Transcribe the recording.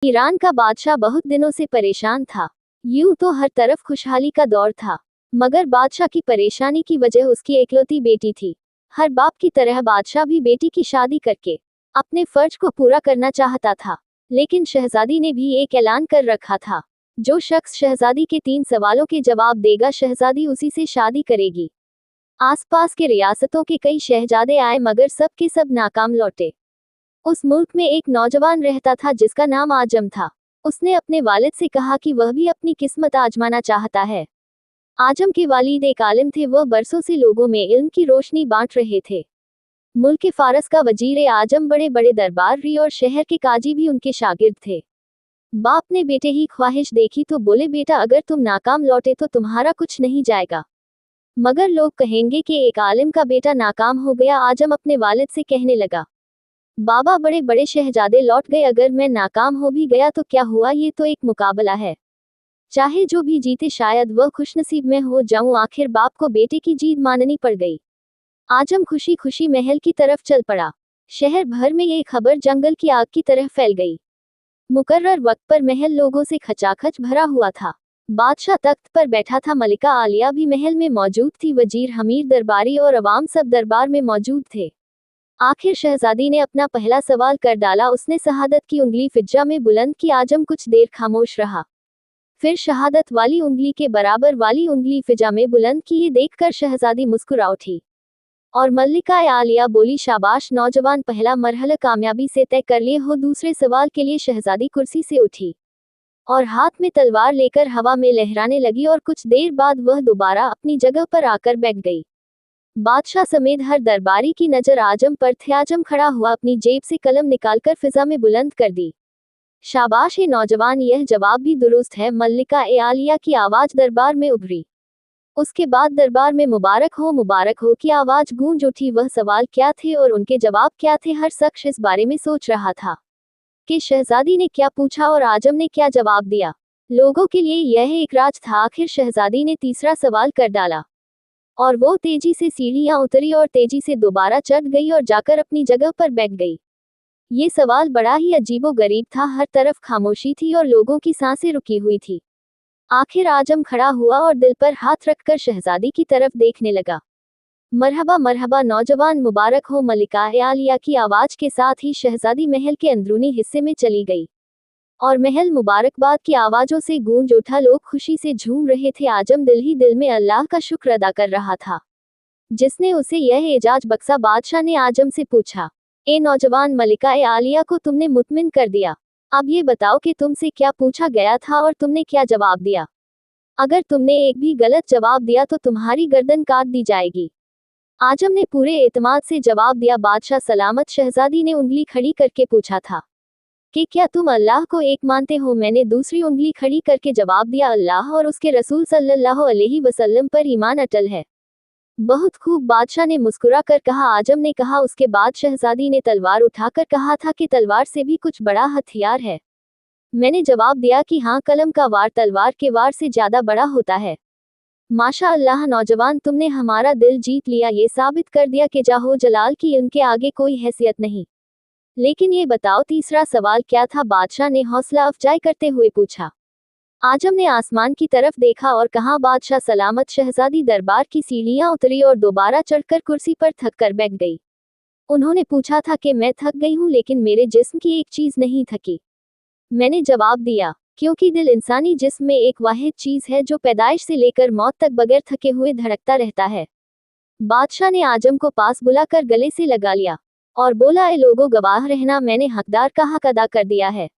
Iran का बादशाह बहुत दिनों से परेशान था। यूं तो हर तरफ खुशहाली का दौर था, मगर बादशाह की परेशानी की वजह उसकी एकलौती बेटी थी। हर बाप की तरह बादशाह भी बेटी की शादी करके अपने फर्ज को पूरा करना चाहता था। लेकिन शहजादी ने भी एक ऐलान कर रखा था, जो शख्स शहजादी के 3 सवालों के जवाब देगा, शहजादी उसी से शादी करेगी। आसपास के रियासतों के कई शहजादे आए, मगर सब के सब नाकाम लौटे। उस मुल्क में एक नौजवान रहता था जिसका नाम आजम था। उसने अपने वालिद से कहा कि वह भी अपनी किस्मत आजमाना चाहता है। आजम के वालिद एक आलिम थे, वह बरसों से लोगों में इल्म की रोशनी बांट रहे थे। मुल्क फारस का वजीर आजम, बड़े बड़े दरबारी और शहर के काजी भी उनके शागिर्द थे। बाप ने बेटे ही ख्वाहिश देखी तो बोले, बेटा अगर तुम नाकाम लौटे तो तुम्हारा कुछ नहीं जाएगा, मगर लोग कहेंगे कि एक आलिम का बेटा नाकाम हो गया। आजम अपने वालिद से कहने लगा, बाबा बड़े बड़े शहजादे लौट गए, अगर मैं नाकाम हो भी गया तो क्या हुआ, ये तो एक मुकाबला है। चाहे जो भी जीते शायद वह खुशनसीब में हो जाऊं। आखिर बाप को बेटे की जीत माननी पड़ गई। आजम खुशी खुशी महल की तरफ चल पड़ा। शहर भर में ये खबर जंगल की आग की तरह फैल गई। मुकर्रर वक्त पर महल लोगों से खचाखच भरा हुआ था। बादशाह तख्त पर बैठा था, मलिका आलिया भी महल में मौजूद थी, वजीर, हमीर, दरबारी और अवाम सब दरबार में मौजूद थे। आखिर शहजादी ने अपना पहला सवाल कर डाला। उसने शहादत की उंगली फिजा में बुलंद की। आजम कुछ देर खामोश रहा, फिर शहादत वाली उंगली के बराबर वाली उंगली फिजा में बुलंद की। ये देखकर शहजादी मुस्कुरा उठी और मल्लिका आलिया बोली, शाबाश नौजवान, पहला मरहला कामयाबी से तय कर लिए हो। दूसरे सवाल के लिए शहजादी कुर्सी से उठी और हाथ में तलवार लेकर हवा में लहराने लगी, और कुछ देर बाद वह दोबारा अपनी जगह पर आकर बैठ गई। बादशाह समेत हर दरबारी की नजर आजम पर थे। आजम खड़ा हुआ, अपनी जेब से कलम निकालकर फिजा में बुलंद कर दी। शाबाश ए नौजवान, यह जवाब भी दुरुस्त है। मल्लिका आलिया की आवाज दरबार में उभरी। उसके बाद दरबार में मुबारक हो की आवाज गूंज उठी। वह सवाल क्या थे और उनके जवाब क्या थे, हर शख्स इस बारे में सोच रहा था कि शहजादी ने क्या पूछा और आजम ने क्या जवाब दिया। लोगों के लिए यह एक राज था। आखिर शहजादी ने तीसरा सवाल कर डाला और वो तेजी से सीढ़ियां उतरी और तेजी से दोबारा चढ़ गई और जाकर अपनी जगह पर बैठ गई। ये सवाल बड़ा ही अजीबोगरीब था। हर तरफ खामोशी थी और लोगों की सांसें रुकी हुई थी। आखिर आजम खड़ा हुआ और दिल पर हाथ रखकर शहजादी की तरफ देखने लगा। मरहबा मरहबा नौजवान, मुबारक हो। मलिका आलिया की आवाज के साथ ही शहजादी महल के अंदरूनी हिस्से में चली गई और महल मुबारकबाद की आवाजों से गूंज उठा। लोग खुशी से झूम रहे थे। आजम दिल ही दिल में अल्लाह का शुक्र अदा कर रहा था, जिसने उसे यह एजाज बख्शा। बादशाह ने आजम से पूछा, ए नौजवान, मलिका आलिया को तुमने मुतमिन कर दिया। अब ये बताओ कि तुमसे क्या पूछा गया था और तुमने क्या जवाब दिया। अगर तुमने एक भी गलत जवाब दिया तो तुम्हारी गर्दन काट दी जाएगी। आजम ने पूरे एतमाद से जवाब दिया, बादशाह सलामत। शहजादी ने उंगली खड़ी करके पूछा था कि क्या तुम अल्लाह को एक मानते हो। मैंने दूसरी उंगली खड़ी करके जवाब दिया, अल्लाह और उसके रसूल सल्लल्लाहु अलैहि वसल्लम पर ईमान अटल है। बहुत खूब, बादशाह ने मुस्कुरा कर कहा। आजम ने कहा। उसके बाद शहजादी ने तलवार उठाकर कहा था कि तलवार से भी कुछ बड़ा हथियार है। मैंने जवाब दिया कि हाँ, कलम का वार तलवार के वार से ज्यादा बड़ा होता है। माशा अल्लाह नौजवान, तुमने हमारा दिल जीत लिया। ये साबित कर दिया कि जाहो जलाल की इनके आगे कोई हैसियत नहीं। लेकिन ये बताओ, तीसरा सवाल क्या था। बादशाह ने हौसला अफजाई करते हुए पूछा। आजम ने आसमान की तरफ देखा और कहा, बादशाह सलामत। शहजादी दरबार की सीढ़ियां उतरी और दोबारा चढ़कर कुर्सी पर थक कर बैठ गई। उन्होंने पूछा था कि मैं थक गई हूं, लेकिन मेरे जिस्म की एक चीज नहीं थकी। मैंने जवाब दिया, क्योंकि दिल इंसानी जिस्म में एक वाहिद चीज है जो पैदाइश से लेकर मौत तक बगैर थके हुए धड़कता रहता है। बादशाह ने आजम को पास बुलाकर गले से लगा लिया और बोला, ए लोगों, गवाह रहना, मैंने हकदार का हक अदा कर दिया है।